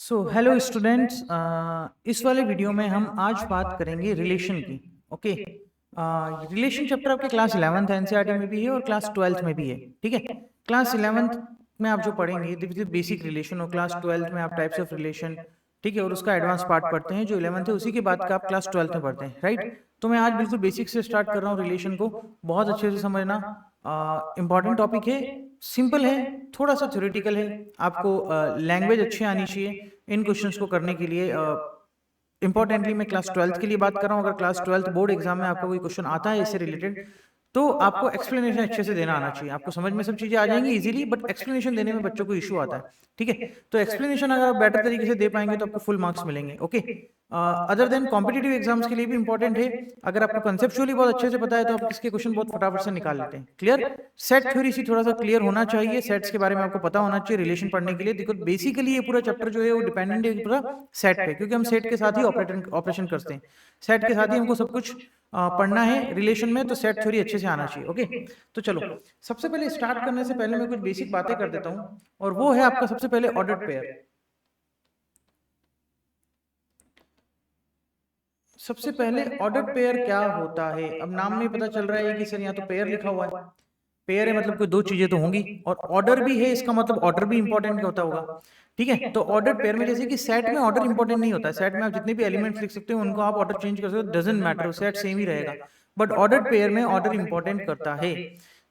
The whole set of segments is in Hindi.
सो हेलो स्टूडेंट्स, इस वाले वीडियो में हम आज बात करेंगे रिलेशन की। ओके, रिलेशन चैप्टर आपके क्लास 11th एनसीईआरटी में भी है और क्लास 12th में भी है। ठीक है, क्लास 11th में आप जो पढ़ेंगे बेसिक रिलेशन, और क्लास 12th में आप टाइप्स ऑफ रिलेशन, ठीक है, और उसका एडवांस पार्ट पढ़ते हैं। जो 11th है उसी के बाद का आप क्लास 12th में पढ़ते हैं, राइट। तो मैं आज बिल्कुल बेसिक से स्टार्ट कर रहा हूँ रिलेशन को। बहुत अच्छे से समझना, इम्पॉर्टेंट टॉपिक है, सिंपल है, थोड़ा सा थ्योरेटिकल है। आपको लैंग्वेज अच्छी आनी चाहिए इन क्वेश्चंस को करने के लिए। इंपॉर्टेंटली मैं क्लास 12th के लिए बात कर रहा हूँ। अगर क्लास 12th बोर्ड एग्जाम में आपका कोई क्वेश्चन आता है इससे रिलेटेड, तो आपको एक्सप्लेनेशन अच्छे से देना आना चाहिए। आपको समझ में सब चीजें आ जाएंगी इजीली, बट एक्सप्लेनेशन देने में बच्चों को इशू आता है। ठीक है, तो एक्सप्लेनेशन अगर आप बेटर तरीके से दे पाएंगे तो आपको फुल मार्क्स मिलेंगे। Okay, other than competitive exams के लिए भी इंपॉर्टेंट है। अगर आपको कंसेप्चुअली बहुत अच्छे से पता है तो आप इसके क्वेश्चन बहुत फटाफट से निकाल लेते हैं। क्लियर, सेट थ्योरी से थोड़ा सा क्लियर होना चाहिए, सेट्स के बारे में आपको पता होना चाहिए रिलेशन पढ़ने के लिए। देखो बेसिकली ये पूरा चैप्टर जो है वो डिपेंडेंट है पूरा सेट पे, क्योंकि हम सेट के साथ ही ऑपरेशन करते हैं। सेट के साथ ही हमको सब कुछ पढ़ना है रिलेशन में, तो सेट थ्योरी अच्छे से आना चाहिए। ओके, तो चलो सबसे पहले स्टार्ट करने से पहले मैं कुछ बेसिक बातें कर देता हूं, और वो है आपका सबसे पहले ऑर्डर्ड पेयर। सबसे पहले ऑर्डर्ड पेयर क्या होता है? अब नाम में पता चल रहा है कि सर यहाँ तो पेयर लिखा हुआ है। पेयर है मतलब कोई दो चीजें तो होंगी, और ऑर्डर भी है, इसका मतलब ऑर्डर भी इंपॉर्टेंट होता होगा। ठीक है, तो ऑर्डर पेयर में जैसे कि सेट में ऑर्डर इंपॉर्टेंट नहीं होता है। सेट में आप जितने भी एलिमेंट्स लिख सकते हो उनको आप ऑर्डर चेंज कर सकते हो, डजंट मैटर, सेट सेम ही रहेगा। बट ऑर्डर पेयर में ऑर्डर इंपॉर्टेंट करता है।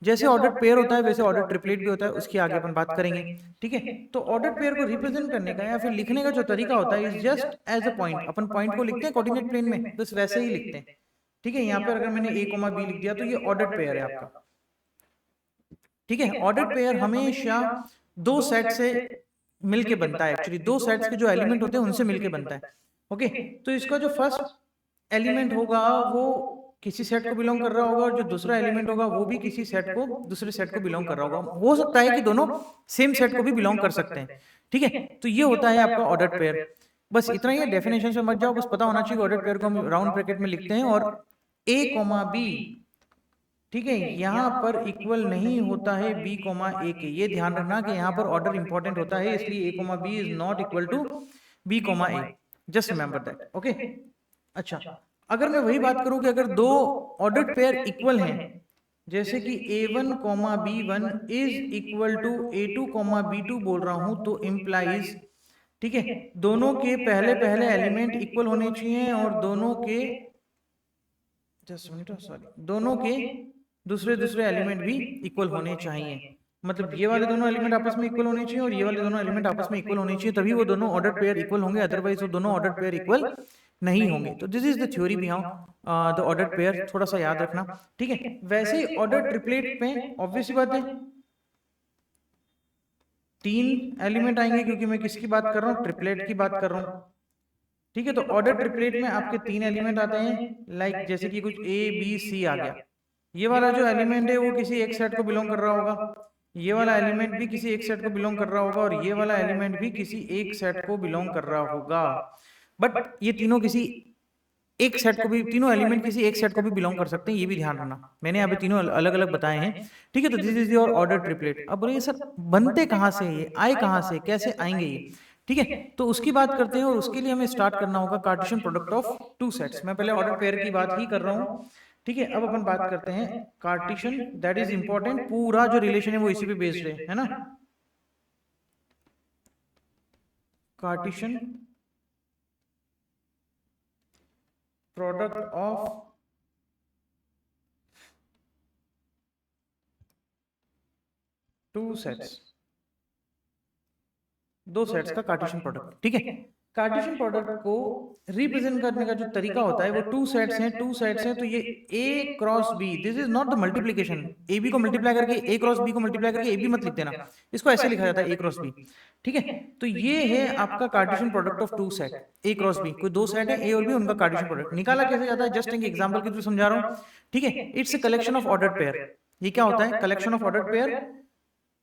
जैसे ऑर्डर पेयर होता है वैसे ऑर्डर ट्रिपलेट भी होता है, उसकी आगे अपन बात करेंगे। ठीक है, तो ऑर्डर पेयर को रिप्रेजेंट करने का या फिर लिखने का जो तरीका होता है is just as a point. अपन पॉइंट को लिखते हैं कोऑर्डिनेट प्लेन में, बस वैसे ही लिखते हैं। ठीक है, यहाँ पर अगर मैंने a, b लिख दिया तो ये ऑर्डर पेयर है आपका। ठीक है, ऑर्डर्ड पेयर हमेशा दो सेट से मिलके बनता है। एक्चुअली दो सेट्स के जो एलिमेंट होते हैं उनसे मिलके बनता है। ओके, तो इसका जो फर्स्ट एलिमेंट होगा वो किसी सेट को बिलोंग कर रहा होगा, और जो दूसरा एलिमेंट होगा वो भी किसी सेट को, दूसरे सेट को बिलोंग कर रहा होगा। हो सकता है कि दोनों सेम सेट को भी बिलोंग कर सकते हैं। ठीक है, तो ये होता है आपका ऑर्डर्ड पेयर। बस इतना ही है, डेफिनेशन से मत जाओ, बस पता होना चाहिए ऑर्डर्ड पेयर को हम राउंड ब्रैकेट में लिखते हैं, और a, b, ठीक है, यहाँ पर इक्वल नहीं होता है b, a के। ये ध्यान रखना कि यहाँ पर ऑर्डर इंपॉर्टेंट होता है, इसलिए a, b is not equal to b, a। Just remember that. Okay, अच्छा, अगर मैं वही बात करूं कि अगर दो ऑर्डर्ड पेयर इक्वल हैं, जैसे कि a1, b1 is equal to a2, b2 बोल रहा हूं, तो इम्प्लाइज, ठीक है, दोनों के पहले पहले एलिमेंट इक्वल होने चाहिए, और दोनों के, जस्ट मिनट, सॉरी, दोनों के दूसरे दूसरे एलिमेंट भी इक्वल होने चाहिए। मतलब ये वाले दोनों एलिमेंट आपस में इक्वल होने चाहिए और ये वाले दोनों एलिमेंट आपस में इक्वल होने चाहिए, तभी वो दोनों ऑर्डर पेयर इक्वल होंगे, अदरवाइज वो दोनों ऑर्डर पेयर इक्वल नहीं होंगे। तो this is the theory behind the order pair, थोड़ा सा याद रखना। ठीक है, वैसे ही ऑर्डर ट्रिपलेट में ऑब्वियस बात है तीन एलिमेंट आएंगे, क्योंकि मैं किसकी बात कर रहा हूँ, ट्रिपलेट की बात कर रहा हूँ। ठीक है, तो ऑर्डर ट्रिपलेट में आपके तीन एलिमेंट आते हैं, लाइक जैसे कि कुछ ए बी सी आ गया। ये वाला जो एलिमेंट है वो किसी एक सेट को बिलोंग कर रहा होगा, ये वाला एलिमेंट भी किसी एक सेट को बिलोंग कर रहा होगा, और ये वाला एलिमेंट भी किसी एक सेट को बिलोंग कर रहा होगा। बट ये तीनों किसी एक सेट को भी, तीनों एलिमेंट किसी एक सेट को भी बिलोंग कर सकते हैं, ये भी ध्यान रखना। मैंने यहाँ पे तीनों अलग अलग बताए हैं। ठीक है, तो this is your order triplet. अब बोलिए सर बनते कहाँ से, ये आए कहाँ से, कैसे आएंगे ये? ठीक है, तो उसकी बात करते हैं, और उसके लिए हमें स्टार्ट करना होगा Cartesian product of two sets. मैं पहले ऑर्डर पेयर की बात ही कर रहा हूँ। ठीक है, अब अपन बात करते हैं कार्टेशियन, दैट इज इंपॉर्टेंट। पूरा जो रिलेशन है वो इसी पे बेस्ड है ना। Cartesian product of two sets, दो सेट्स का कार्टेशियन प्रोडक्ट। ठीक है, कार्टेशियन प्रोडक्ट को रिप्रेजेंट करने का जो तरीका होता है वो टू सेट्स हैं, टू सेट्स हैं, तो ये a cross b, this is not the multiplication. A B को मल्टीप्लाई करके a क्रॉस b को मल्टीप्लाई करके ए बी मत लिख देना, इसको ऐसे लिखा जाता है a क्रॉस b। ठीक है, तो ये है आपका Cartesian product of two set, a cross b। कोई दो सेट है a और b, उनका कार्टेशियन प्रोडक्ट निकाला कैसे जाता है, जस्ट एक एग्जांपल के थ्रू समझा रहा हूं। ठीक है, it's a collection of ordered pair. ये क्या होता है, कलेक्शन ऑफ ऑर्डर्ड पेयर,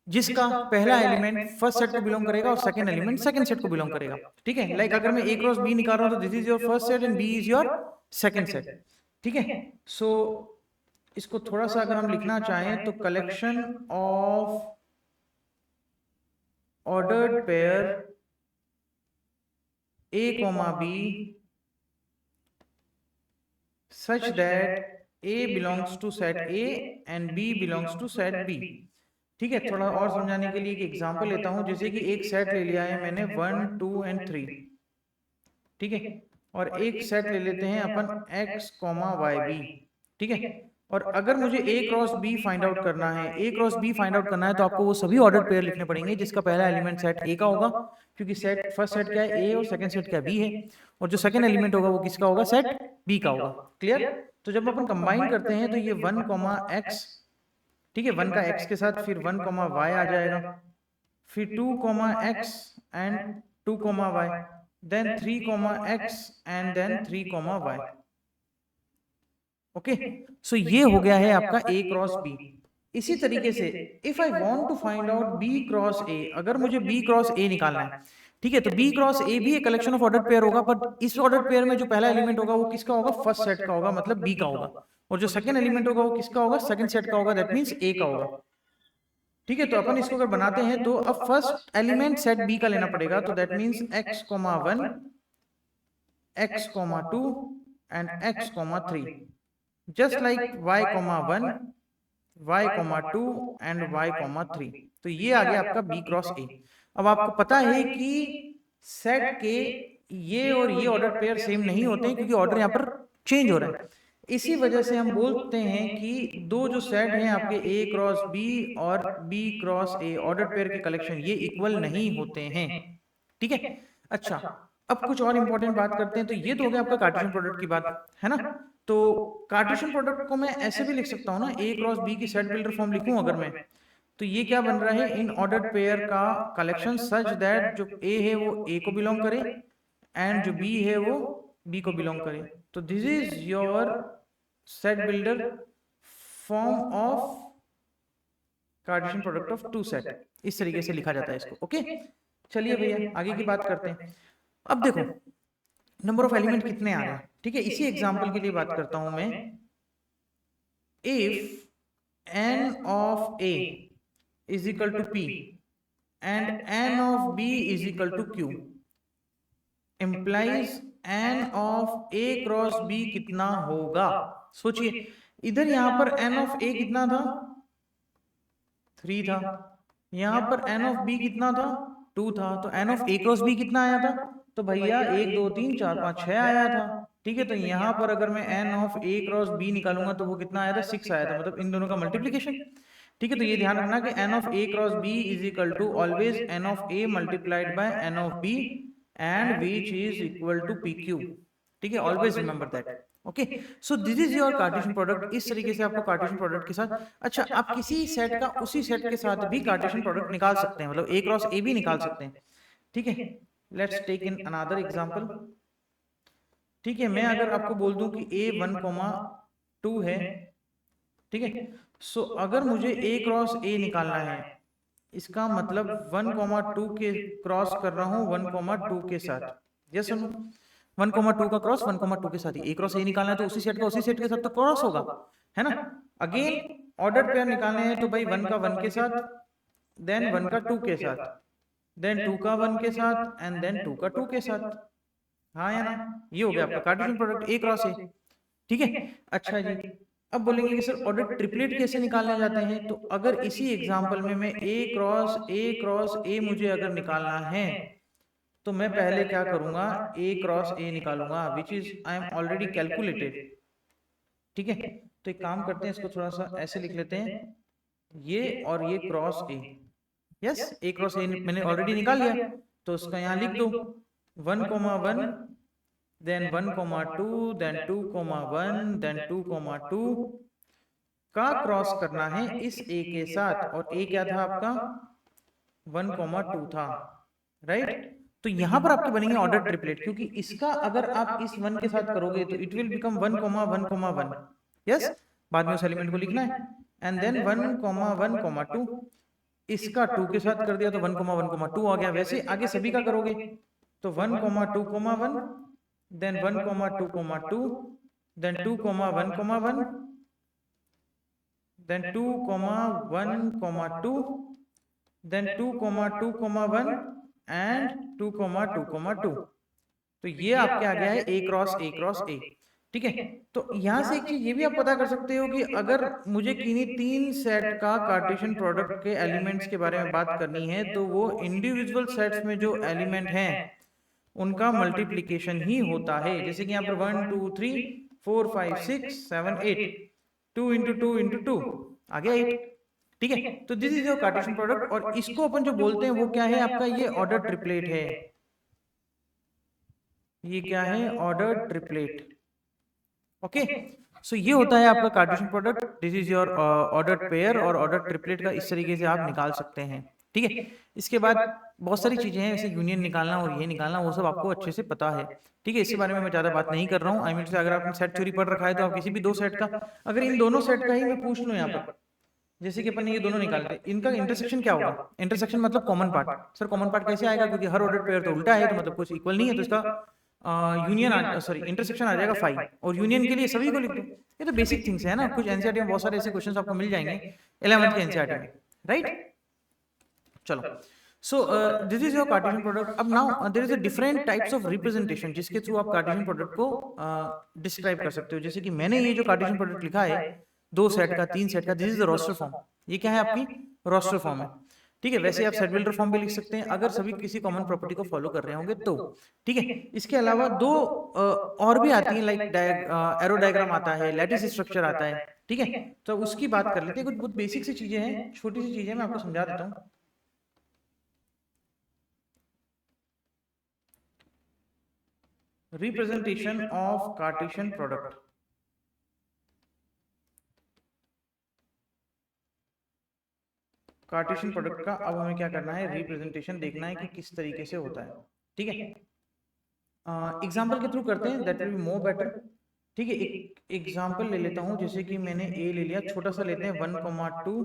जिसका पहला एलिमेंट फर्स्ट सेट को बिलोंग करेगा और सेकंड एलिमेंट सेकंड सेट को बिलोंग करेगा। ठीक है, लाइक अगर मैं a क्रॉस b निकाल रहा हूं तो this is your first set and b is your second set. ठीक है, सो इसको थोड़ा सा अगर हम लिखना चाहें तो collection of ordered pair a comma b such that a belongs to set A and B belongs to set B। ठीक है, थोड़ा और समझाने के लिए एक एग्जांपल लेता हूं, जैसे कि एक सेट ले लिया है मैंने 1 2 एंड 3, ठीक है, और एक सेट ले लेते हैं अपन x y b, ठीक है। और अगर मुझे a cross b find out करना है, a cross b find out करना है, तो आपको वो सभी ऑर्डर पेयर लिखने पड़ेंगे जिसका पहला एलिमेंट सेट a का होगा, क्योंकि सेट फर्स्ट सेट क्या है a और सेकंड सेट क्या b है, और जो सेकंड एलिमेंट होगा वो किसका होगा, सेट b का होगा। क्लियर? तो जब अपन कंबाइन करते हैं तो ये 1 x, ठीक है, 1 का x के साथ, फिर 1 y आ जाएगा, फिर 2 x and 2 y, then 3 x and then 3 y। Okay, so ये हो गया है आपका a क्रॉस b। इसी तरीके से if I want to find out b cross a, अगर मुझे b क्रॉस a निकालना है, ठीक है, तो b क्रॉस a भी एक कलेक्शन ऑफ ऑर्डर पेयर होगा, बट इस ऑर्डर पेयर में जो पहला एलिमेंट होगा वो किसका होगा, फर्स्ट सेट का होगा, मतलब b का होगा, और जो सेकंड एलिमेंट होगा वो किसका होगा, सेकंड सेट का होगा, दैट मींस a का होगा। ठीक है, तो अपन इसको अगर बनाते हैं तो अब फर्स्ट एलिमेंट सेट b का लेना पड़ेगा, तो that means x 1 x 2 and x 3, just like y 1 y 2 and y 3। तो ये आ गया आपका b क्रॉस a। अब आपको पता है कि सेट के ये और ये ऑर्डर पेयर सेम नहीं होते हैं, क्योंकि ऑर्डर यहाँ पर चेंज हो रहा है। इसी वजह से हम बोलते हैं कि दो जो सेट हैं आपके a क्रॉस b और b cross a order pair के कलेक्शन ये इक्वल नहीं होते हैं। ठीक है, अच्छा, अब कुछ और इंपॉर्टेंट बात करते हैं। तो ये तो हो गया आपका कार्टेशियन प्रोडक्ट की बात, है ना। तो कार्टेशियन प्रोडक्ट को मैं ऐसे भी लिख सकता हूँ ना, a क्रॉस b की सेट बिल्डर फॉर्म लिखूं अगर मैं, तो ये क्या बन रहा है, इन ऑर्डर्ड पेयर का कलेक्शन सच दैट जो a है वो a को बिलोंग करे एंड जो b है वो b को बिलोंग करे। तो this is your set builder form of Cartesian product of two set. इस तरीके से लिखा जाता है इसको। ओके, चलिए भैया आगे की बात करते हैं। अब देखो नंबर ऑफ एलिमेंट कितने आ रहे हैं, ठीक है। इसी एग्जांपल के लिए बात करता हूं मैं। If n of a is equal to p and n of b is equal to q, implies n of a cross b कितना होगा। सोचिए, इधर यहां पर n ऑफ a कितना था, 3 था, यहां पर n ऑफ b कितना था, 2 था, तो n of a cross b कितना आया था, तो भैया 1 2 3 4 5 6 आया था। ठीक है, तो यहां पर अगर मैं n of a cross b निकालूंगा तो वो कितना आया था, 6 आया था, मतलब इन दोनों का मल्टीप्लीकेशन। ठीक है, तो ये ध्यान रखना कि n of a cross b is equal to always n of a multiplied by n of b and which is equal to pq। ठीक है, always remember that. Okay, so this is your Cartesian product. इस तरीके से आपको कार्टेशियन प्रोडक्ट के साथ, अच्छा, आप किसी सेट का उसी सेट के साथ भी कार्टेशियन प्रोडक्ट निकाल सकते हैं, मतलब a क्रॉस a भी निकाल सकते हैं। ठीक है, let's take in another example. ठीक है, मैं अगर आपको बोल दूं कि a 1 2 है, ठीक है, सो अगर मुझे a क्रॉस a निकालना है, इसका मतलब 1 2 के क्रॉस कर रहा हूं 1 2 के साथ। यस सुनो, 1 2 का क्रॉस 1 2 के साथ ही a क्रॉस a निकालना है, तो उसी सेट का उसी सेट के साथ तो क्रॉस होगा, है ना। अगेन ऑर्डर पेयर निकालने हैं, तो भाई 1 का 1 के साथ, देन 1 का 2 के साथ, देन 2 का 1 के साथ एंड देन 2 का 2 के साथ। हाँ या ना, ये हो गया आपका Cartesian product a cross a। ठीक है, अच्छा जी, अब बोलेंगे कि सर ऑर्डर ट्रिपलेट कैसे निकालने जाते हैं। तो अगर इसी एग्जांपल में मैं a क्रॉस a मुझे अगर निकालना है, तो मैं पहले क्या करूंगा, a क्रॉस a निकालूंगा which is I am already calculated. ठीक है, तो एक काम करते हैं, इसको थोड़ा सा ऐसे लिख लेते हैं, ये और ये cross a। Yes, a cross a मैंने ऑलरेडी निकाल लिया, तो उसका यहाँ लिख दो 1 1 देन 1 2 देन 2 1 देन 2 2 का क्रॉस करना है इस a के साथ, और a क्या था आपका 1 2 था, राइट। तो यहां पर आपके बनेंगे ऑर्डर ट्रिपलेट, क्योंकि इसका अगर आप इस 1 के साथ करोगे तो इट विल बिकम 1 1 1। यस, बाद में उस एलिमेंट को लिखना है, एंड देन 1 1 2, इसका 2 के साथ कर दिया तो 1 1 2 आ गया। वैसे आगे सभी का करोगे तो 1 2 1, then 1 2 2, then 2 1 1, then 2 1 2, then 2 2 1 and 2 2 2। तो ये आपके आ गया है A cross A cross A। ठीक है, तो यहाँ से एक चीज ये भी आप पता कर सकते हो कि अगर मुझे किन्हीं तीन सेट का कार्टेशियन प्रोडक्ट के एलिमेंट्स के बारे में बात करनी है तो वो इंडिविजुअल सेट्स में जो एलिमेंट हैं उनका मल्टीप्लीकेशन ही होता है। जैसे कि यहाँ पर 1 2 3 4 5 6 7 8, 2 इंटू 2 इंटू 2 आ गया 8। ठीक है, तो this is your Cartesian product और इसको अपन जो बोलते हैं वो क्या है आपका, ये ऑर्डर ट्रिपलेट है। ये क्या है, ऑर्डर ट्रिपलेट। ओके, सो ये होता है आपका Cartesian product. This is your order pair और ऑर्डर ट्रिपलेट का इस तरीके से आप निकाल सकते हैं। ठीक है, इसके बाद बहुत सारी चीजें हैं, जैसे यूनियन निकालना और ये निकालना, वो सब आपको अच्छे से पता है। ठीक है, इसके बारे में मैं ज्यादा बात नहीं कर रहा हूँ। आई मीन से अगर आपने सेट थ्योरी पढ़ रखा है तो आप किसी भी दो सेट का, अगर इन दोनों सेट का ही मैं पूछ लूँ यहाँ पर, जैसे कि अपन ने ये दोनों निकालते हैं, इनका इंटरसेक्शन क्या होगा? इंटरसेक्शन मतलब common part. Sir common part कैसे आएगा, क्योंकि हर ऑर्डर पेयर तो उल्टा है, तो मतलब कुछ इक्वल नहीं है, तो इसका यूनियन सॉरी इंटरसेक्शन आ जाएगा 5 और यूनियन के लिए सभी को लिख दो। ये तो बेसिक थिंग्स है ना, कुछ एनसीईआरटी में बहुत सारे ऐसे क्वेश्चंस आपको मिल जाएंगे 11th के एनसीईआरटी में, राइट। चलो, so this is your Cartesian product. अब now there is a different types of representation जिसके थ्रू आप कार्टेशियन प्रोडक्ट को डिस्क्राइब कर सकते हो। जैसे कि मैंने ये जो कार्टेशियन प्रोडक्ट लिखा है, दो सेट का, तीन सेट का, this is the roster form. ये क्या है आपकी रोस्टर फॉर्म है। ठीक है, वैसे आप सेट बिल्डर फॉर्म भी लिख सकते हैं अगर सभी किसी कॉमन प्रॉपर्टी को फॉलो कर रहे होंगे तो। ठीक है, इसके अलावा दो और भी आती हैं, लाइक एरो डायग्राम आता है, लैटिस स्ट्रक्चर आता है। ठीक है, तो उसकी बात कर लेते हैं। कुछ बहुत बेसिक सी चीजें हैं, छोटी सी चीजें, मैं आपको समझा देता हूँ। Representation of Cartesian product. Cartesian product का अब हमें क्या करना है, रिप्रेजेंटेशन देखना है कि किस तरीके से होता है। ठीक है, एग्जाम्पल के थ्रू करते हैं, that will be more better. ठीक है, एक एग्जाम्पल ले लेता हूं, जैसे कि मैंने ए ले लिया, छोटा सा लेते हैं 1,2,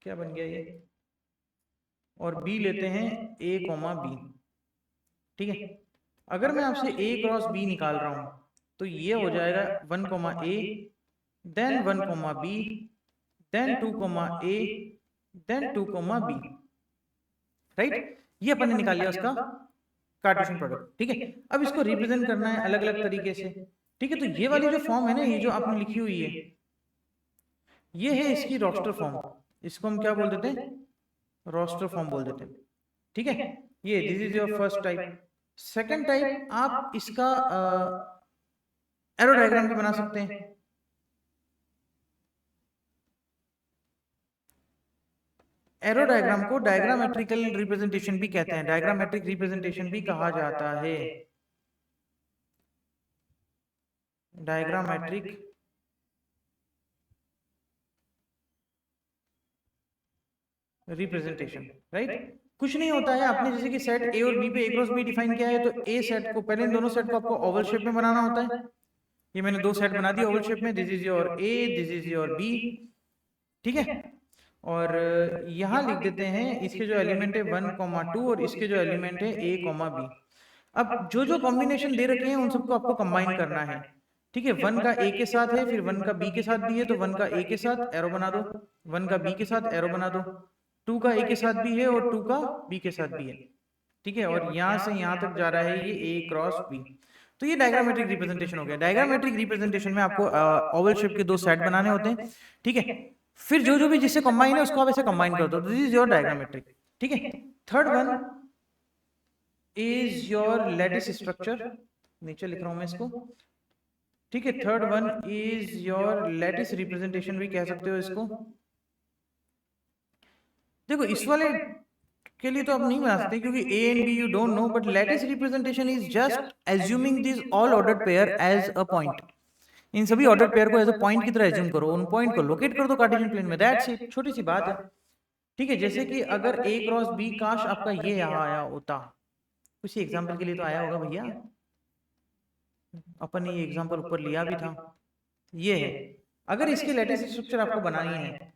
क्या बन गया ये, और बी लेते हैं A,B। ठीक है, अगर मैं आपसे A क्रॉस B निकाल रहा हूं तो ये हो जाएगा 1,A, then 1,B, then 2,A, then 2,B, right. ये अपन ने निकाल लिया उसका कार्टेशियन प्रोडक्ट। ठीक है, अब इसको रिप्रेजेंट करना है अलग अलग तरीके से। ठीक है, तो ये वाली जो फॉर्म है ना, ये जो आपने लिखी हुई है, ये है इसकी रोस्टर फॉर्म। इसको हम क्या बोल देते हैं, रोस्टर फॉर्म बोल देते हैं। ठीक है, ये this is your first type. Second type, आप इसका एरो डायग्राम भी बना सकते हैं। एरो डायग्राम को डायग्रामेट्रिकल रिप्रेजेंटेशन भी कहते हैं, डायग्रामेट्रिक रिप्रेजेंटेशन भी कहा जाता है, डायग्रामेट्रिक रिप्रेजेंटेशन, राइट। कुछ नहीं होता है, आपने जैसे कि सेट ए और बी पे A क्रॉस B डिफाइन किया है, तो ए सेट को पहले इन दोनों सेट को आपको ओवल शेप में बनाना होता है। ये मैंने दो सेट बना दिए ओवल शेप में, this is your A, this is your B। ठीक है, और यहाँ लिख देते हैं इसके जो एलिमेंट है 1,2 और इसके जो एलिमेंट है A,B। अब जो जो कॉम्बिनेशन दे रखे हैं उन सबको आपको कंबाइन करना है। ठीक है, 1 का A के साथ है, फिर 1 का B के साथ भी है, तो 1 का A के साथ एरो बना दो, 1 का B के साथ एरो बना दो, 2 का A के साथ भी है और 2 का B के साथ भी है। ठीक है, और यहाँ से यहाँ तक जा रहा है ये A क्रॉस B। तो ये डायग्रामेट्रिक रिप्रेजेंटेशन हो गया। डायग्रामेट्रिक रिप्रेजेंटेशन में आपको ओवल शेप के दो सेट बनाने होते हैं। ठीक है, फिर जो जो भी जिससे कंबाइन है उसको आप ऐसे कंबाइन कर दो, दिस इज योर डायग्रामेट्रिक। ठीक है, third one is your lattice structure, नीचे लिख रहा हूं मैं इसको। ठीक है, third one is your lattice representation भी कह सकते हो इसको। देखो इस वाले के लिए तो आप नहीं बना सकते क्योंकि A and B you don't know, but lattice representation is just assuming this all ordered pair as a point. इन सभी ऑर्डर पेयर को एज अ पॉइंट की तरह एज्यूम करो, उन पॉइंट को लोकेट कर दो कार्टेशियन प्लेन में, दैट्स इट, छोटी सी बात है। ठीक है, जैसे कि अगर A क्रॉस B काश आपका ये यहाँ आया होता, उसी एग्जांपल के लिए तो आया होगा भैया, अपन ने ये एग्जांपल ऊपर लिया भी था, ये है। अगर इसकी लैटिस स्ट्रक्चर आपको बनानी है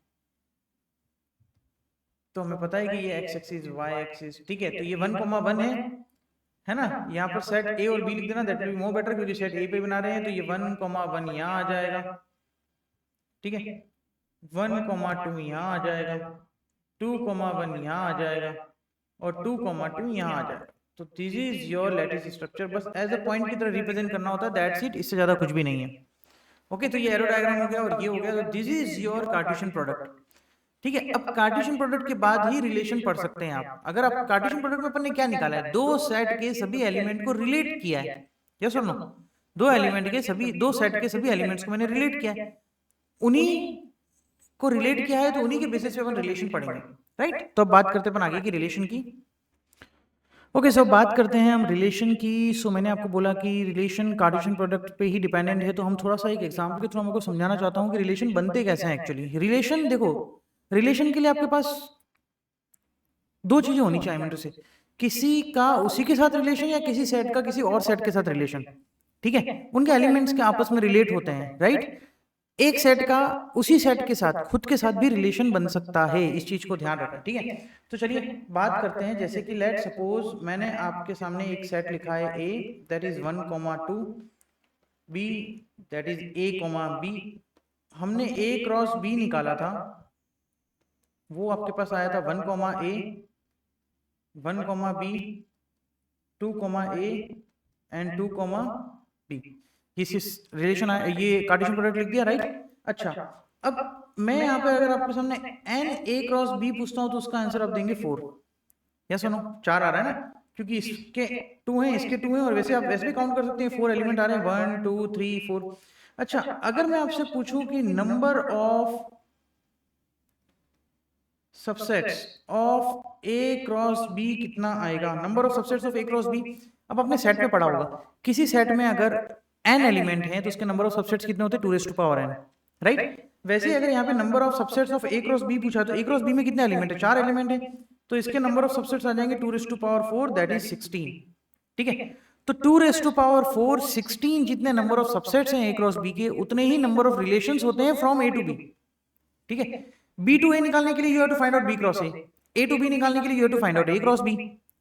तो हमें पता है कि ये x एक्सिस y एक्सिस, ठीक है, तो ये 1,1 है ना। यहाँ पर सेट A और B लिख देना, that will be more better, क्योंकि सेट A पे बना रहे हैं, तो ये 1,1 यहाँ आ जाएगा। ठीक है, 1,2 यहाँ आ जाएगा, 2,1 यहाँ आ जाएगा और 2,2 यहाँ आ जाएगा। तो this is your lattice structure, बस एज अ पॉइंट की तरह रिप्रेजेंट करना होता है, दैट्स इट, इससे ज्यादा कुछ भी नहीं है। ओके, तो ये एरो डायग्राम हो गया और ये हो गया, तो this is your Cartesian product. ठीक है, अब कार्टेशियन प्रोडक्ट के बाद ही रिलेशन पढ़ सकते हैं आप। अगर आप कार्टेशियन प्रोडक्ट में अपन ने क्या निकाला है, दो सेट के सभी एलिमेंट को रिलेट किया है, यस और नो, दो एलिमेंट के सभी, दो सेट के सभी एलिमेंट्स को मैंने रिलेट किया है, उन्हीं को रिलेट किया है, तो उन्हीं के बेसिस पे अपन रिलेशन पढ़ेंगे, राइट। तो अब बात करते हैं अपन आगे की रिलेशन की। ओके, सो बात करते हैं हम रिलेशन की। सो मैंने आपको बोला कि रिलेशन कार्टेशियन प्रोडक्ट पे ही डिपेंडेंट है, तो हम थोड़ा सा एक एग्जांपल के थ्रू हमको समझाना चाहता हूँ कि रिलेशन बनते कैसे हैं एक्चुअली। रिलेशन देखो, रिलेशन के लिए आपके पास दो चीजें होनी चाहिए मेरे से, किसी का उसी के साथ रिलेशन या किसी सेट का किसी और सेट के साथ रिलेशन। ठीक है, उनके एलिमेंट्स के आपस में रिलेट होते हैं, राइट। एक सेट का उसी सेट के साथ खुद के साथ भी रिलेशन बन सकता है, इस चीज को ध्यान रखना, ठीक है। तो चलिए बात करते हैं, जैसे कि लेट सपोज मैंने आपके सामने एक सेट लिखा है A, that is 1,2, B that is a,b। हमने a क्रॉस b निकाला था, वो आपके पास आया था 1,a, 1,b, 2,a and 2,b। ये रिलेशन ये कार्टेशियन प्रोडक्ट लिख दिया, राइट। अच्छा, अब मैं यहाँ पे अगर आपके सामने एन ए क्रॉस बी पूछता हूँ तो उसका आंसर आप देंगे 4, या सुनो 4 आ रहा है ना, क्योंकि इसके 2 हैं, इसके 2 हैं, और वैसे आप वैसे भी काउंट कर सकते हैं, 4 एलिमेंट आ रहे हैं, 1 2 3 4। अच्छा, अगर मैं आपसे पूछूं कि number of subsets of A cross B कितना आएगा, number of subsets of A cross B. अब आपने सेट में पढ़ा होगा, किसी सेट में अगर n एलिमेंट है तो उसके नंबर ऑफ सबसेट्स कितने होते हैं, 2n, राइट। वैसे अगर यहाँ पे number of subsets of A cross B पूछा तो ए क्रॉस बी में कितने एलिमेंट है, 4 एलिमेंट है, तो इसके नंबर ऑफ सबसेट्स आ जाएंगे 2^4, दैट इज 16। ठीक है, तो 2^4 16 जितने नंबर ऑफ सबसेट्स हैं ए क्रॉस बी के, उतने ही नंबर ऑफ रिलेशंस होते हैं फ्रॉम ए टू बी। ठीक है, बी टू ए निकालने के लिए you have to find out B cross A to B निकालने के लिए you have to find out A cross B.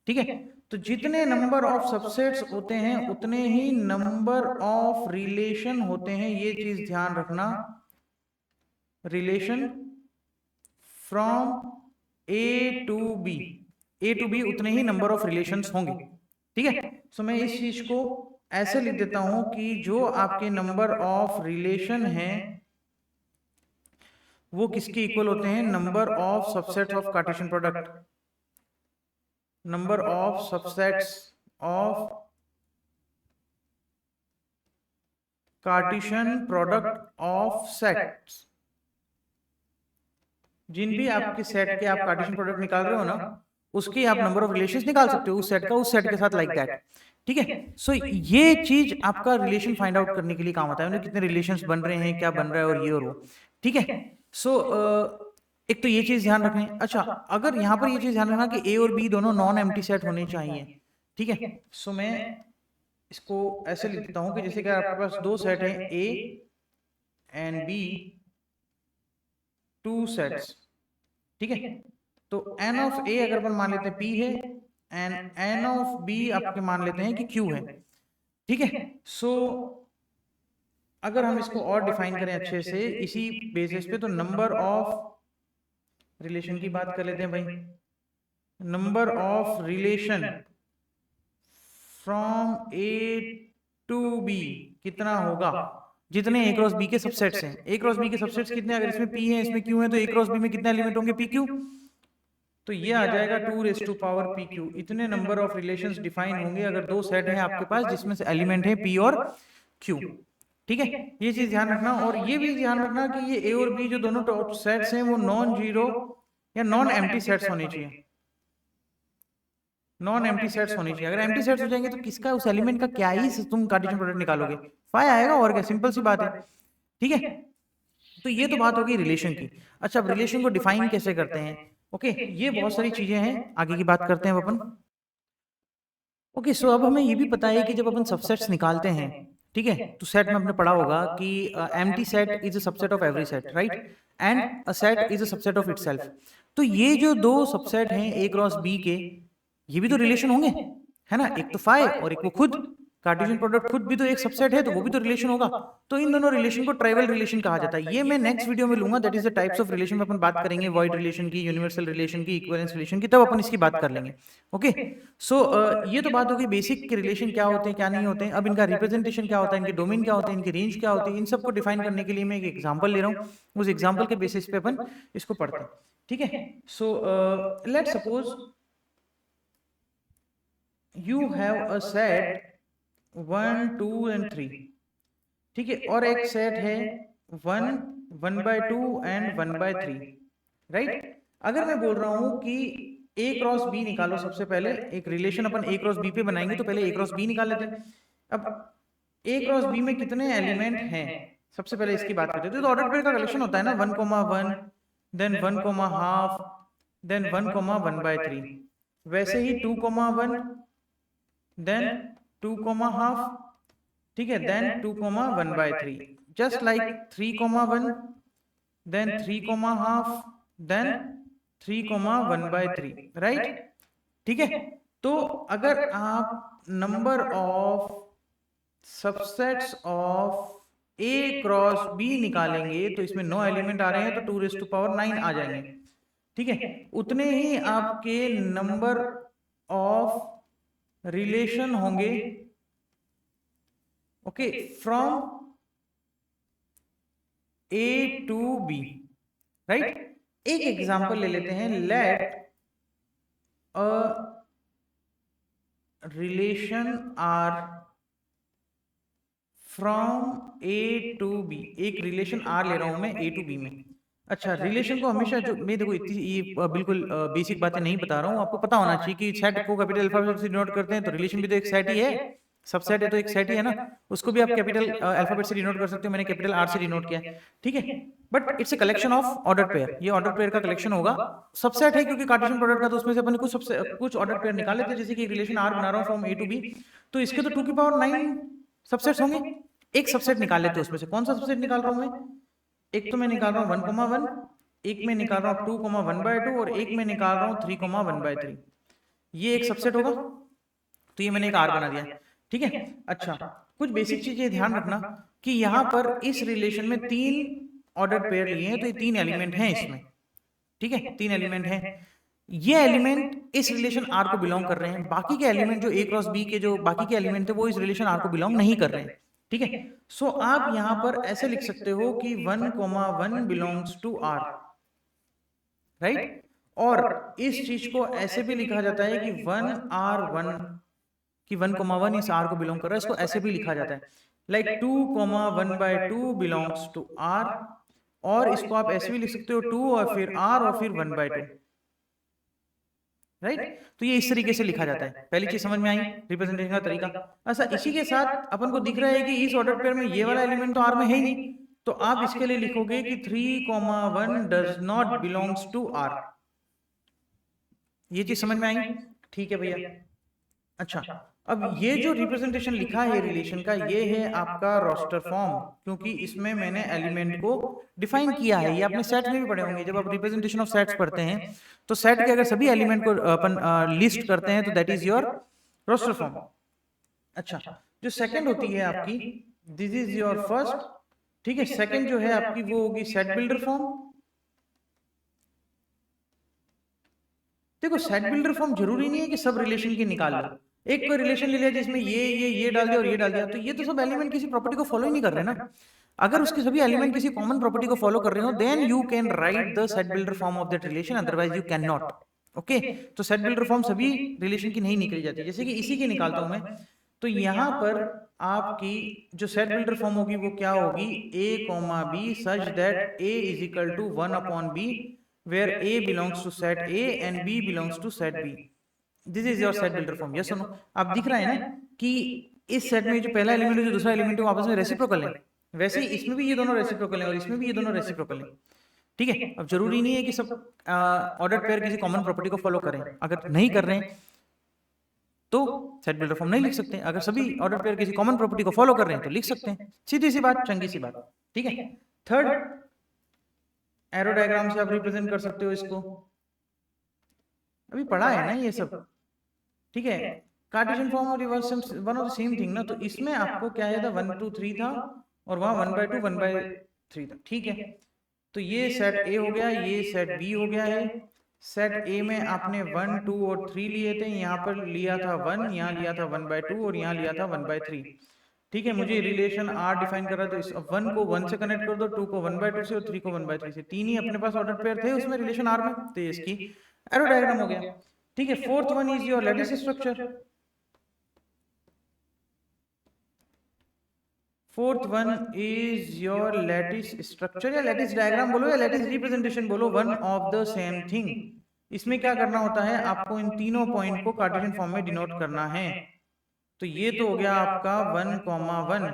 ठीक है, तो जितने नंबर ऑफ सबसेट्स होते हैं उतने ही नंबर ऑफ रिलेशन होते हैं, ये चीज ध्यान रखना, relation from A to B, A to B उतने ही नंबर ऑफ रिलेशंस होंगे। ठीक है, सो मैं इस चीज को ऐसे लिख देता हूं कि जो आपके नंबर ऑफ रिलेशन हैं वो किसके इक्वल होते हैं, number of subsets of Cartesian product, number of subsets of Cartesian product of sets. जिन भी आपके सेट के आप कार्टेशियन प्रोडक्ट निकाल रहे हो ना, उसके आप नंबर ऑफ रिलेशंस निकाल सकते हो उस सेट का उस सेट के साथ, लाइक दैट। ठीक है, सो ये चीज आपका रिलेशन फाइंड आउट करने के लिए काम आता है, कितने रिलेशंस बन रहे हैं, क्या बन रहा है, और ये और वो। ठीक है, सो एक तो ये चीज ध्यान रखें। अच्छा, अगर यहाँ पर ये चीज ध्यान रखना कि ए और बी दोनों नॉन एम्प्टी सेट होने चाहिए। ठीक है, सो मैं इसको ऐसे लिख देता हूं कि जैसे कि आपके पास दो सेट हैं ए एंड बी, 2 सेट्स। ठीक है, तो n ऑफ a अगर अपन मान लेते हैं p है एंड n ऑफ b आपके मान लेते हैं कि q है। ठीक है, सो अगर हम इसको और डिफाइन करें अच्छे से इसी बेसिस पे, तो नंबर ऑफ रिलेशन की बात कर लेते हैं भाई, number of relation from a to b कितना होगा, जितने a क्रॉस b के सबसेट्स हैं। a क्रॉस b के सबसेट्स कितने, अगर इसमें p है इसमें q है, तो a क्रॉस b में कितने एलिमेंट होंगे, pq। तो ये आ जाएगा 2^pq, इतने नंबर ऑफ रिलेशंस डिफाइन होंगे अगर दो सेट हैं आपके पास जिसमें से एलिमेंट है p और q। ठीक है, ये चीज ध्यान रखना, और ये भी ध्यान रखना कि ये a और b जो दोनों सेट्स हैं वो नॉन जीरो या नॉन एम्प्टी सेट्स होने चाहिए, नॉन एम्प्टी सेट्स होनी चाहिए। अगर एम्प्टी सेट्स हो जाएंगे तो किसका, उस एलिमेंट का क्या ही तुम कार्टेशियन प्रोडक्ट निकालोगे, फाई आएगा, और क्या, सिंपल सी बात है। ठीक है, तो ये तो बात होगी रिलेशन की। अच्छा, अब रिलेशन को डिफाइन कैसे करते हैं, ओके, ये बहुत सारी चीजें हैं, आगे की बात करते हैं अपन। ओके, सो अब हमें ये भी पता है कि जब अपन सबसेट्स निकालते हैं, ठीक है, तो सेट में आपने पढ़ा होगा कि empty set is a subset of every set, right, and a set is a subset of itself. तो ये जो दो सबसेट हैं ए क्रॉस बी के, ये भी तो रिलेशन होंगे, है ना, एक तो फाई और एक वो खुद, कार्टेशियन प्रोडक्ट खुद भी तो एक सबसेट है, तो वो भी तो रिलेशन होगा। तो इन दोनों रिलेशन को ट्राइवल रिलेशन कहा जाता है। ये मैं नेक्स्ट वीडियो में लूंगा, that is the types of relation में अपन बात करेंगे, वॉइड रिलेशन की, यूनिवर्सल रिलेशन की, इक्विवेलेंस रिलेशन की, तब अपन इसकी बात कर लेंगे। ओके, सो ये तो बात होगी बेसिक के रिलेशन क्या होते हैं क्या नहीं होते हैं। अब इनका रिप्रेजेंटेशन क्या होता है, इनके डोमेन क्या होते हैं, इनकी रेंज क्या होती है, इन सबको डिफाइन करने के लिए मैं एक एग्जांपल ले रहा हूँ, उस एग्जांपल के बेसिस पे अपन इसको पढ़ते हैं। ठीक है, so let's suppose you have a set 1 2 and 3, ठीक है, और एक सेट है 1 1/2 एंड 1/3, राइट। अगर मैं बोल रहा हूं कि ए क्रॉस बी निकालो, सबसे पहले एक रिलेशन अपन ए क्रॉस बी पे बनाएंगे, तो पहले ए क्रॉस बी निकाल लेते हैं। अब ए क्रॉस बी में कितने एलिमेंट हैं, सबसे पहले इसकी बात करते हैं। तो ऑर्डर पेयर का कलेक्शन होता है ना, 1,1 देन 1,5 देन 1,1/3, वैसे ही 2,1 देन 2,5, ठीक है, then 2,1/3, just like 3,1 then 3,5 then 3,1/3, right. ठीक है, तो अगर आप number of subsets of A cross B निकालेंगे, तो इसमें 9 एलिमेंट आ रहे हैं, तो 2⁹9 आ जाएंगे। ठीक है, उतने ही आपके नंबर ऑफ रिलेशन होंगे, okay, from A to B, right. एक एग्जांपल ले लेते हैं, let a relation R from A to B, एक रिलेशन आर ले रहा हूं मैं ए टू बी में। अच्छा, रिलेशन को हमेशा जो मैं देखो इतनी ये बिल्कुल बेसिक बातें नहीं बता रहा हूँ, आपको पता होना चाहिए कि सेट को कैपिटल अल्फाबेट से डिनोट करते हैं, तो रिलेशन भी तो एक सेट ही है, सबसेट है तो एक सेट ही है ना, उसको भी आप कैपिटल अल्फाबेट से डिनोट कर सकते हो, मैंने कैपिटल आर से डिनोट किया है। ठीक है, but it's a collection of order pair, ये ऑर्डर पेयर का कलेक्शन होगा। सबसेट है क्योंकि कार्टेशियन प्रोडक्ट का, तो उसमें से अपन कुछ ऑर्डर पेयर निकाल लेते हैं, जैसे कि रिलेशन आर बना रहा हूँ फ्रॉम ए टू बी, तो इसके तो 2⁹9 सबसेट्स होंगे। एक सबसेट निकाल लेते हैं उसमें से, कौन सा सबसेट निकाल रहा हूं मैं, एक तो मैं निकाल रहा हूँ 1,1, एक में निकाल रहा हूँ 2,1/2, और एक में निकाल रहा हूँ 3,1/3, ये एक सबसेट होगा, तो ये मैंने एक आर बना दिया। ठीक है, अच्छा, कुछ बेसिक चीजें ध्यान रखना कि यहाँ पर इस रिलेशन में 3 ऑर्डर पेयर लिए हैं, तो ये 3 एलिमेंट हैं इसमें। ठीक है, 3 एलिमेंट हैं, ये एलिमेंट इस रिलेशन आर को बिलोंग कर रहे हैं, बाकी के एलिमेंट जो ए क्रॉस बी के जो बाकी के एलिमेंट थे वो इस रिलेशन आर को बिलोंग नहीं कर रहे हैं। ठीक है, सो आप यहां पर ऐसे लिख सकते हो कि 1,1 बिलोंग्स टू आर, राइट। और इस चीज को ऐसे भी लिखा जाता है कि 1R1, कि 1,1 इस आर को बिलोंग कर रहा है, इसको ऐसे भी लिखा जाता है, लाइक 2,1/2 बिलोंग्स टू आर, और इसको आप ऐसे भी लिख सकते हो 2 और फिर आर और फिर 1/2, राइट। तो ये इस तरीके से लिखा जाता है, पहली चीज समझ में आई, रिप्रेजेंटेशन का तरीका। अच्छा, इसी के साथ अपन को दिख रहा है कि इस ऑर्डर पेयर में ये वाला एलिमेंट तो आर में है ही नहीं, तो आप इसके लिए लिखोगे कि 3,1 does not belongs to R. ये चीज समझ में आई, ठीक है भैया। अच्छा, अब ये जो रिप्रेजेंटेशन लिखा है रिलेशन का, ये है आपका रोस्टर फॉर्म, क्योंकि इसमें मैंने एलिमेंट को डिफाइन किया है। ये आपने सेट में भी पढ़े होंगे, जब आप रिप्रेजेंटेशन ऑफ सेट्स पढ़ते हैं, तो सेट के अगर सभी एलिमेंट को अपन लिस्ट करते हैं, तो that is your roster form. अच्छा, जो सेकंड होती है आपकी, दिस इज योर फर्स्ट, ठीक है, सेकंड जो है आपकी वो होगी सेट बिल्डर फॉर्म। देखो, सेट बिल्डर फॉर्म जरूरी नहीं है कि सब रिलेशन की निकाल लो, एक कोई रिलेशन ले लिया जिसमें ये डाल दिया और ये डाल दिया, तो ये तो सब एलिमेंट किसी प्रॉपर्टी को फॉलो ही नहीं कर रहे ना। अगर उसके सभी एलिमेंट किसी कॉमन प्रॉपर्टी को फॉलो कर रहे हो, then you can write the set builder form of that relation, otherwise you can not. Okay, तो सेट बिल्डर फॉर्म सभी रिलेशन की नहीं निकली जाती, जैसे कि इसी की निकालता हूं मैं, तो यहां पर आपकी जो सेट बिल्डर फॉर्म होगी वो क्या होगी, a, b such that a is equal to 1/b, where A belongs to set A and B belongs to set B. This is your set builder form. Yes or no? आप दिख रहा है ना कि इस सेट में जो पहला एलिमेंट है जो दूसरा एलिमेंट है वो आपस में रेसिप्रोकल है, वैसे ही इसमें भी ये दोनों रेसिप्रोकल हैं और इसमें भी ये दोनों रेसिप्रोकल हैं। ठीक है, अब जरूरी नहीं है कि सब ऑर्डर पेयर किसी कॉमन प्रॉपर्टी को फॉलो करें, अगर नहीं कर रहे हैं तो सेट बिल्डर फॉर्म नहीं लिख सकते, अगर सभी ऑर्डर पेयर किसी कॉमन प्रॉपर्टी को फॉलो कर रहे हैं तो लिख सकते हैं, सीधी सी बात, चंगी सी बात। ठीक है, थर्ड, एरो डायग्राम से आप रिप्रेजेंट कर सकते हो इसको, अभी पढ़ा है ना ये सब। ठीक है, कार्टेशियन फॉर्म और reverse one of the same thing ना, तो इसमें आपको क्या है था, 1 2 3 था और वहां 1/2 1/3 था, ठीक है। तो ये सेट ए हो गया, ये सेट बी हो गया है। सेट ए में आपने 1 2 और 3 लिए थे, यहाँ पर लिया था 1, यहाँ लिया था 1/2 और यहाँ लिया था 1/3, ठीक है। मुझे रिलेशन आर डिफाइन कर रहा है, तो इस 1 को 1 से कनेक्ट कर दो, 2 को 1/2 से और 3 को 1/3 से। तीन ही अपने पास ऑर्डर पेयर थे उसमें रिलेशन आर में, तो ये इसकी एरो डायग्राम हो गया, ठीक है। Fourth one is your lattice structure. Fourth one is your lattice structure या लैटिस डायग्राम बोलो या लैटिस रिप्रेजेंटेशन बोलो, one of the same thing. इसमें क्या करना होता है, आपको इन तीनों पॉइंट को कार्टेशियन फॉर्म में डिनोट करना है। तो ये तो हो गया आपका 1,1,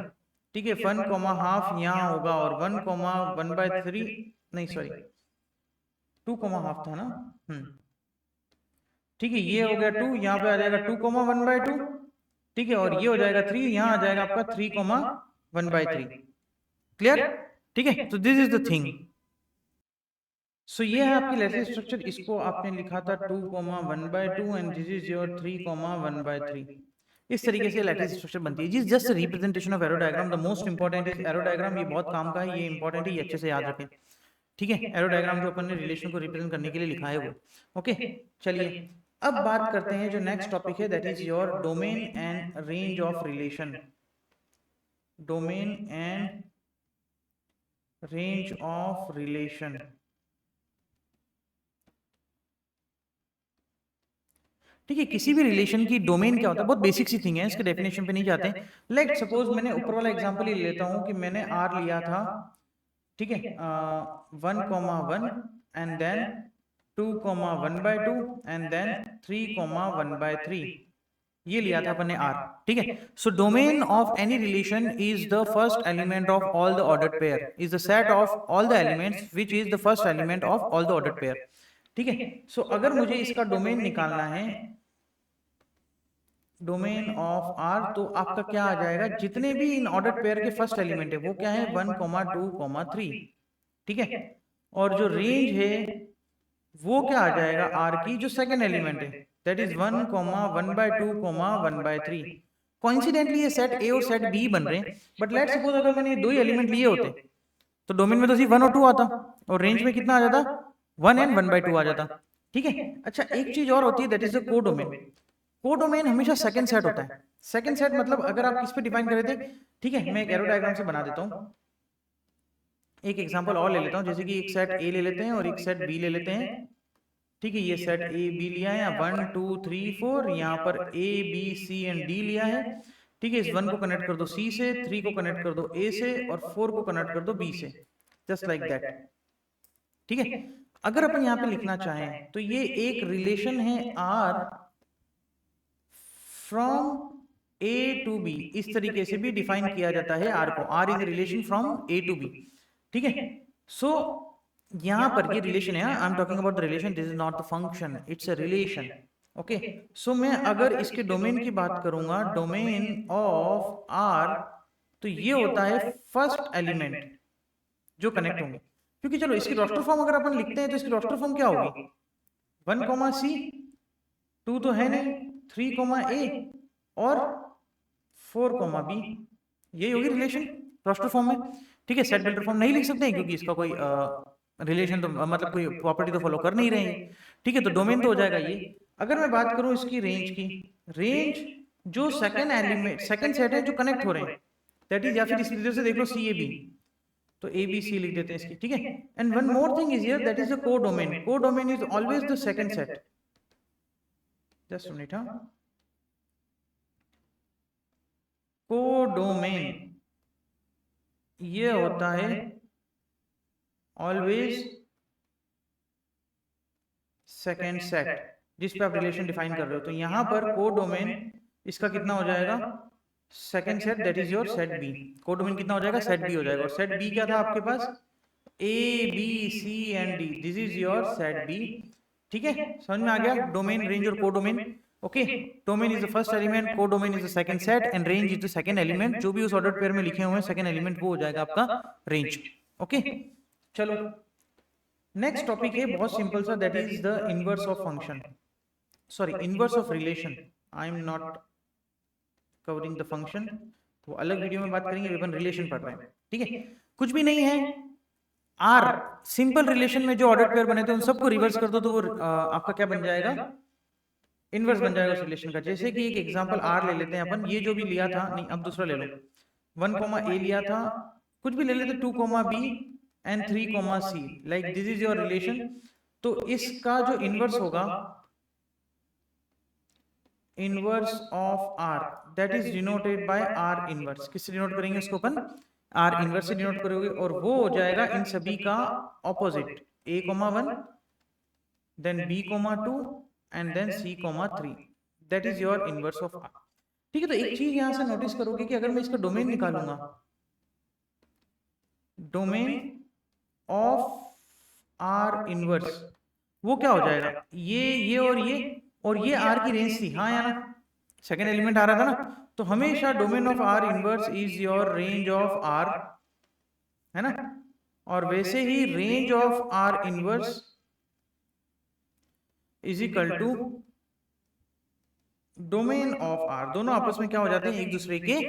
ठीक है। 1,5 यहाँ होगा और 1,1/3, नहीं सॉरी 2,5 था ना, ठीक है। ये हो गया 2, यहाँ पे आ जाएगा 2,1/2, ठीक है। और ये हो जाएगा 3, यहाँ आ जाएगा आपका 3,1/3, क्लियर, ठीक है। तो दिस इज द थिंग। सो ये है आपकी लैटिस स्ट्रक्चर, इसको आपने लिखा था 2,1/2 एंड दिस इज योर 3,1/3। इस तरीके से लैटिस स्ट्रक्चर बनती है जी। Just representation of arrow diagram, the most important is arrow diagram. ये बहुत काम का है, ये इंपॉर्टेंट है, ये अच्छे से याद रखें, ठीक है। एरो डायग्राम जो अपन ने रिलेशन को रिप्रेजेंट करने के लिए लिखा है वो, ओके। चलिए अब बात करते हैं जो नेक्स्ट टॉपिक है, that is your domain and range of relation. Domain and range of relation, ठीक है। किसी भी रिलेशन की डोमेन क्या होता है, बहुत बेसिक सी थिंग है, इसके डेफिनेशन पे नहीं जाते। लाइक सपोज मैंने ऊपर वाला एग्जांपल ही लेता हूं कि मैंने आर लिया था, ठीक है, 1,1 एंड देन 2,1/2 एंड देन 3,1/3, ये लिया था अपन ने आर, ठीक है। So domain of any relation is the first element of all the ordered pair, is the set of all the elements which is the first element of all the ordered pair, ठीक है। सो अगर मुझे इसका डोमेन निकालना है, डोमेन ऑफ आर, तो आपका क्या आ जाएगा, जितने भी इन ऑर्डर्ड पेयर के फर्स्ट एलिमेंट है वो क्या है, 1, 2, 3, ठीक है। और जो रेंज है वो क्या आ जाएगा आर की, जो सेकंड एलिमेंट है दैट इज 1, 1/2, 1/3। कोइंसिडेंटली ये सेट ए और सेट बी बन रहे हैं, बट लेट्स सपोज अगर मैंने दो ही एलिमेंट लिए होते तो डोमेन में तो सिर्फ 1 और 2 आता और रेंज में कितना आ जाता, 1 एंड 1/2 आ जाता, ठीक है। अच्छा एक चीज और होती है that is the codomain. Codomain हमेशा सेकंड सेट होता है। सेकंड सेट मतलब अगर आप किस पे डिफाइन करे थे, ठीक है, मैं एक एरो डायग्राम से बना देता हूं। एक एग्जांपल और ले लेता हूं, जैसे कि एक सेट ए ले लेते हैं और एक सेट बी ले लेते हैं, ठीक है। ये सेट ए बी लिया है, 1 2 3 4, यहाँ पर A B C and D लिया है, ठीक है। इस 1 को कनेक्ट कर दो सी से, 3 को कनेक्ट कर दो ए से और 4 को कनेक्ट कर दो बी से, जस्ट लाइक दैट, ठीक है। अगर अपन यहाँ पे लिखना चाहें तो ये एक रिलेशन है R from A to B, इस तरीके से भी डिफाइन किया जाता है आर को, R is relation from A to B, ठीक है। सो यहां पर ये रिलेशन है, I am talking about the relation, this is not the function, it's a relation, okay. So मैं अगर इसके डोमेन की बात करूंगा, डोमेन ऑफ आर, तो ये होता है फर्स्ट एलिमेंट जो कनेक्ट होंगे, क्योंकि चलो इसकी रोस्टर फॉर्म अगर अपन लिखते हैं तो इसकी रोस्टर फॉर्म क्या होगी, 1, C, 2 तो है नहीं, 3, A और 4, B, यही होगी रिलेशन रोस्टर फॉर्म में, ठीक है। सेट बिल्डर फॉर्म नहीं लिख सकते हैं क्योंकि इसका कोई रिलेशन तो मतलब कोई प्रॉपर्टी तो फॉलो कर नहीं रहे हैं, ठीक है। तो डोमेन तो हो जाएगा ये। अगर मैं बात करूं इसकी रेंज की, रेंज जो सेकंड एलिमेंट सेकंड सेट है जो कनेक्ट हो रहे हैं दैट इज, या फिर इस इधर से देख लो सी ए बी, तो ए बी सी लिख देते हैं इसकी, ठीक है। And one more thing is here that is the codomain. Codomain is always the second set, just a minute, हाँ, कोडोमेन ये होता है ऑलवेज सेकेंड सेट जिस पे आप रिलेशन डिफाइन कर रहे हो। तो यहां पर कोडोमेन इसका कितना हो जाएगा, second set, that is your set B. Codomain कितना हो जाएगा, सेट बी हो जाएगा। और सेट बी क्या था आपके पास, A B C and D, this is your set B, ठीक है। समझ में आ गया डोमेन, रेंज और codomain, okay. Domain is the first element, codomain is the second set and range is the second element, जो भी उस ऑर्डर पेयर में लिखे हुए हैं सेकंड एलिमेंट वो हो जाएगा आपका रेंज, ओके। चलो नेक्स्ट टॉपिक है बहुत सिंपल सा, that is the inverse of function, sorry inverse of relation. I am not covering the function, वो अलग वीडियो में बात करेंगे, अपन रिलेशन पढ़ रहे हैं, ठीक है। कुछ भी नहीं है, आर सिंपल रिलेशन में जो ऑर्डर पेयर बने थे उन सबको रिवर्स कर दो तो वो आपका क्या बन जाएगा, इनवर्स बन जाएगा उस रिलेशन का। जैसे कि एक एग्जांपल आर ले लेते हैं अपन, ये जो भी लिया था, नहीं अब दूसरा ले लो, 1, A लिया था, कुछ भी ले लेते, 2, B and 3, C, like this is your relation. तो इसका जो इनवर्स होगा, inverse of R, that is denoted by R inverse. किससे डिनोट करेंगे उसको अपन, आर इनवर्स से डिनोट करोगे, और वो हो जाएगा इन सभी का opposite, A, 1 then B, 2 and then C, 3, that is your inverse of R. ठीक है, तो एक चीज यहां से नोटिस करोगे कि अगर मैं इसका डोमेन निकालूंगा, डोमेन ऑफ आर इनवर्स, वो क्या हो जाएगा, ये और ये आर की रेंज थी, हाँ या ना, सेकेंड एलिमेंट आ रहा था ना, तो हमेशा domain of R inverse is your range of R, है ना। और वैसे ही range of R inverse is equal to domain of R, दोनों आपस में क्या हो जाते हैं, एक दूसरे के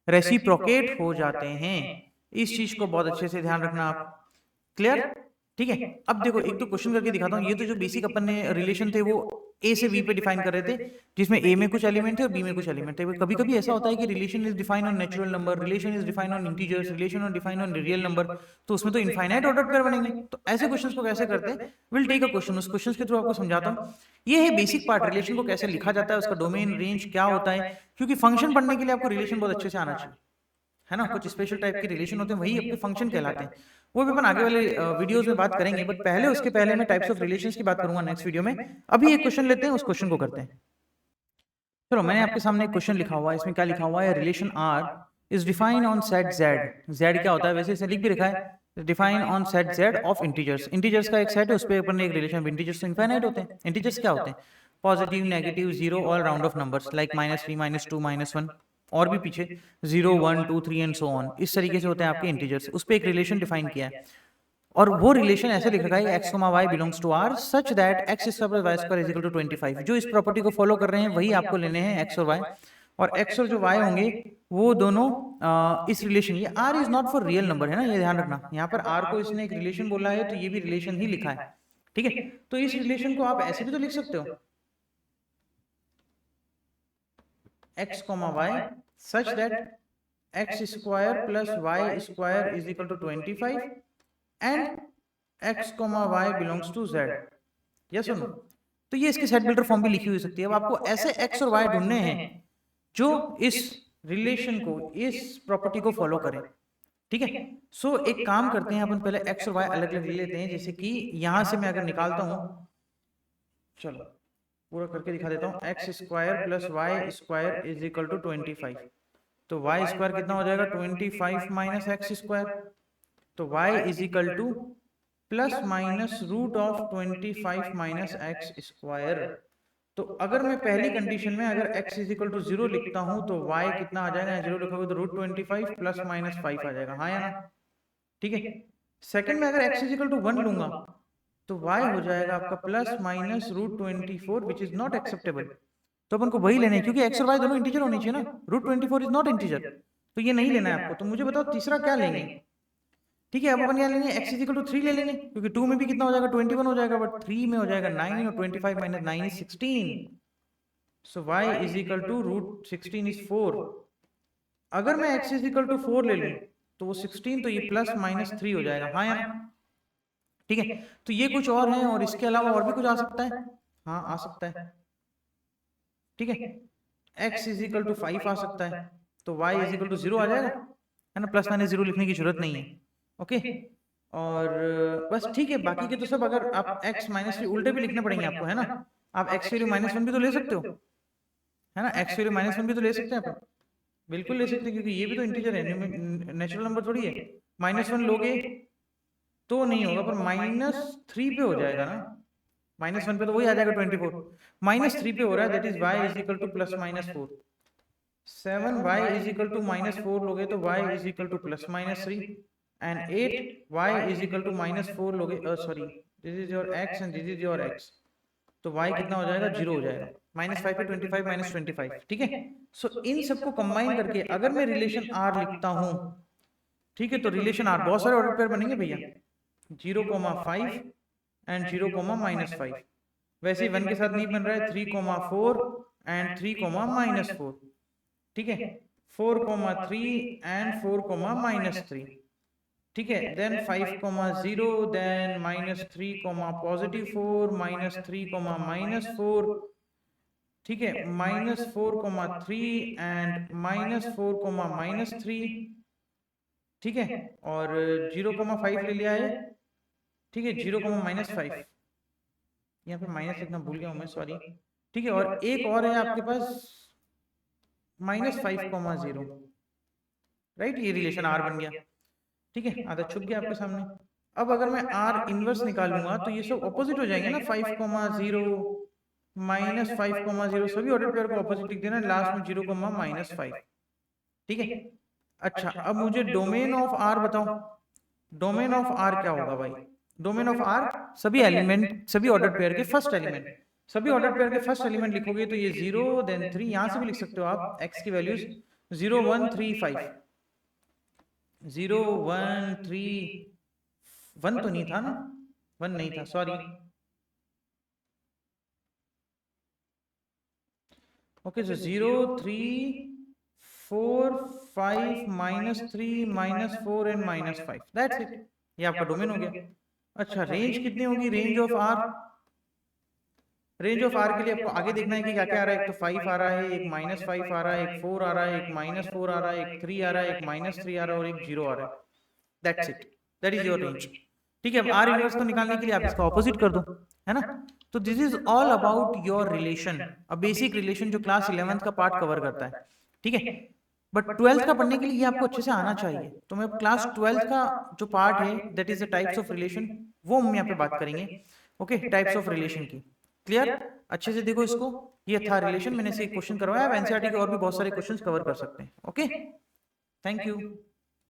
रेसिप्रोकेट हो जाते हैं। इस चीज को बहुत अच्छे से ध्यान रखना आप, क्लियर, ठीक है। अब देखो एक तो क्वेश्चन करके दिखाता हूँ, ये तो जो बेसिक अपन ने रिलेशन थे वो ए से बी पे डिफाइन कर रहे थे, जिसमें ए में कुछ एलिमेंट थे और बी में कुछ एलिमेंट थे। कभी कभी ऐसा होता है कि relation is define on natural number, relation is define on integers, relation on define on real number, तो उसमें तो इनफाइनाइट ऑर्डर पेयर बनेंगे। तो ऐसे क्वेश्चंस को कैसे करते हैं, विल टेक अ क्वेश्चन, उस क्वेश्चन के थ्रू आपको समझाता हूँ। ये है बेसिक पार्ट, रिलेशन को कैसे लिखा जाता है, उसका डोमेन रेंज क्या होता है, क्योंकि फंक्शन पढ़ने के लिए आपको रिलेशन बहुत अच्छे से आना चाहिए, है ना। कुछ स्पेशल टाइप के रिलेशन होते हैं, वही आपके फंक्शन कहलाते हैं, वो भी अपन आगे वाले वीडियोस में बात करेंगे। बट पहले, उसके पहले मैं टाइप्स ऑफ रिलेशंस की बात करूंगा नेक्स्ट वीडियो में। अभी एक क्वेश्चन लेते हैं, उस क्वेश्चन को करते हैं। चलो, मैंने आपके सामने एक क्वेश्चन लिखा हुआ है, इसमें क्या लिखा हुआ है, relation R is define on set Z. Z क्या होता है, वैसे इसे लिख भी रखा है, define on set Z of integers. Integers का एक सेट है, उस पर अपन ने एक रिलेशन, इंटीजर्स तो इनफाइनाइट होते हैं। इंटीजर्स क्या होते हैं, positive, negative, zero, all round of numbers, like -3, -2, -1, और भी पीछे 0, 1, 2, 3 एंड सो ऑन, इस तरीके से होते हैं आपके इंटीजर्स। उस पर एक रिलेशन डिफाइन किया है, और वो रिलेशन ऐसे लिख रखा है, x, y belongs to r such that x square y square is equal to 25। जो इस प्रॉपर्टी को फॉलो कर रहे हैं वही आपको लेने हैं x और y, और x और जो y होंगे वो दोनों इस रिलेशन, ये r is not for real number, है ना, ये ध्यान रखना। यहाँ पर r को इसने एक रिलेशन बोला है, तो ये भी रिलेशन ही लिखा है, ठीक है। तो इस रिलेशन को आप ऐसे भी तो लिख सकते हो, x, y such that x square plus y square is equal to 25 and x, y belongs to z, yes और नो। तो ये इसकी सेट बिल्डर फॉर्म भी लिखी हुई सकती है। अब आपको ऐसे x और y ढूंढने हैं जो इस रिलेशन को, इस प्रॉपर्टी को फॉलो करें, ठीक है। सो एक काम करते हैं, अपन पहले x और y अलग अलग ले लेते हैं। जैसे कि यहां से मैं अगर निकालता हूं, चलो पूरा करके दिखा देता हूं, x square plus y square is equal to 25, तो y स्क्वायर कितना हो जाएगा, 25 माइनस एक्स स्क्वायर, तो y is equal to plus minus root of 25 minus x square. तो अगर मैं पहली कंडीशन में अगर x इज इक्वल टू 0 लिखता हूं तो y कितना आ जाएगा, 0 लिखोगे तो रूट 25 प्लस माइनस 5 आ जाएगा, हाँ या ना, ठीक है। सेकंड में अगर x इज इक्वल टू 1 लूंगा तो y हो जाएगा आपका plus minus root 24 which is not acceptable. तो अपन को वही लेना है, क्योंकि x और y दोनों इंटीजर होनी चाहिए ना, रूट 24 इज नॉट इंटीजर, तो ये नहीं लेना है आपको। तो मुझे बताओ तीसरा क्या लेंगे, ठीक है। अब अपन यहाँ लेंगे x इज इक्वल टू 3 ले लेंगे, क्योंकि 2 में भी कितना हो जाएगा, 21 हो जाएगा, बट 3 में हो जाएगा 9, और 25 minus 9 is 16, so y is equal to root 16 is 4। अगर मैं x इज इक्वल टू 4 ले लूं तो वो 16, तो ये प्लस माइनस 3 हो जाएगा, हाँ या ना, ठीक है। तो ये कुछ और है, और इसके अलावा और भी कुछ आ सकता है, हाँ आ सकता है, ठीक है। x इज इक्वल टू 5 आ सकता है, तो y इज इक्वल टू 0 आ जाएगा, है ना, प्लस माइनस 0 लिखने की जरूरत नहीं है, ओके। और बस ठीक है, बाकी के तो सब अगर आप x माइनस 3 उल्टे भी लिखने पड़ेंगे आपको, है ना। आप x वैल्यू -1 भी तो ले सकते हो, है ना, x वैल्यू -1 भी तो ले सकते हैं आप, बिल्कुल ले सकते हैं, क्योंकि ये भी तो इंटीजर है, नेचुरल नंबर थोड़ी है। -1 लोगे तो नहीं होगा, पर -3 पे हो जाएगा ना, -1 पे तो वही आ जाएगा 24, -3 पे हो रहा है, that is y is equal to plus minus 4। 7y is equal to -4 लोगे तो y is equal to plus minus 3, and 8y is equal to -4 लोगे, sorry this is your x and this is your x, तो y कितना हो जाएगा, 0 हो जाएगा। -5 पे 25 -25, ठीक है। सो इन सबको कंबाइन करके अगर मैं रिलेशन आर लिखता हूं, ठीक है, तो रिलेशन आर बहुत सारे ऑर्डर पेयर बनेंगे भैया, 0,5 एंड 0,-5। वैसे ही 1 के साथ नहीं बन रहा है, 3,4 एंड 3,-4, ठीक है, 4,3 एंड 4,-3, ठीक है, देन 5,0, देन -3, +4 -3, -4, ठीक है, -4,3 एंड -4,-3, ठीक है, और 0,5 ले लिया है, ठीक है, 0,-5, यहाँ पे माइनस लिखना भूल गया हूँ मैं, सॉरी, ठीक है, और एक और है आपके पास -5,0, राइट, ये रिलेशन आर बन गया, ठीक है, आधा छुप गया आपके सामने। अब अगर मैं आर इनवर्स निकालूंगा तो ये सब ऑपोजिट हो जाएंगे ना, 5,0 -5,0, सभी ऑर्डर पेयर को ऑपोजिट लिख देना, लास्ट में 0,-5, ठीक है। अच्छा, अब मुझे डोमेन ऑफ आर बताओ, डोमेन ऑफ आर क्या होगा भाई? डोमेन ऑफ आर सभी एलिमेंट, सभी ऑर्डर पेयर के फर्स्ट एलिमेंट, सभी ऑर्डर पेयर के फर्स्ट एलिमेंट लिखोगे तो ये 0 देन 3, यहां से भी लिख सकते हो आप x की वैल्यूज 0 1 3 5, 0 1 3, 1 तो नहीं था ना, 1 नहीं था, sorry, okay, so 0 3 4 5 -3 -4 and -5, that's it, ये आपका डोमेन हो गया। अच्छा, रेंज कितनी होगी? Range of R, range of R के लिए आपको आगे देखना है कि क्या क्या आ रहा है। एक तो 5 आ रहा है, एक -5 आ रहा है, एक 4 आ रहा है, एक -4 आ रहा है, एक 3 आ रहा है, एक -3 आ रहा है और एक 0 आ रहा है, that's it, that is your range, ठीक है। अब आर इनवर्स को निकालने के लिए आप इसका ऑपोजिट कर दो, है ना। तो this is all about your relation, a basic relation जो क्लास 11th का पार्ट कवर करता है, ठीक है। बट 12th का पढ़ने के लिए ये आपको अच्छे से आना चाहिए। तो मैं क्लास 12th का जो पार्ट है, that is the types of relation, वो हम यहाँ पे बात करेंगे, ओके, टाइप्स ऑफ रिलेशन की। क्लियर? अच्छे से देखो इसको, ये था रिलेशन, मैंने से एक क्वेश्चन करवाया, एनसीईआरटी के और भी बहुत सारे क्वेश्चंस कवर कर सकते हैं, ओके। Thank you.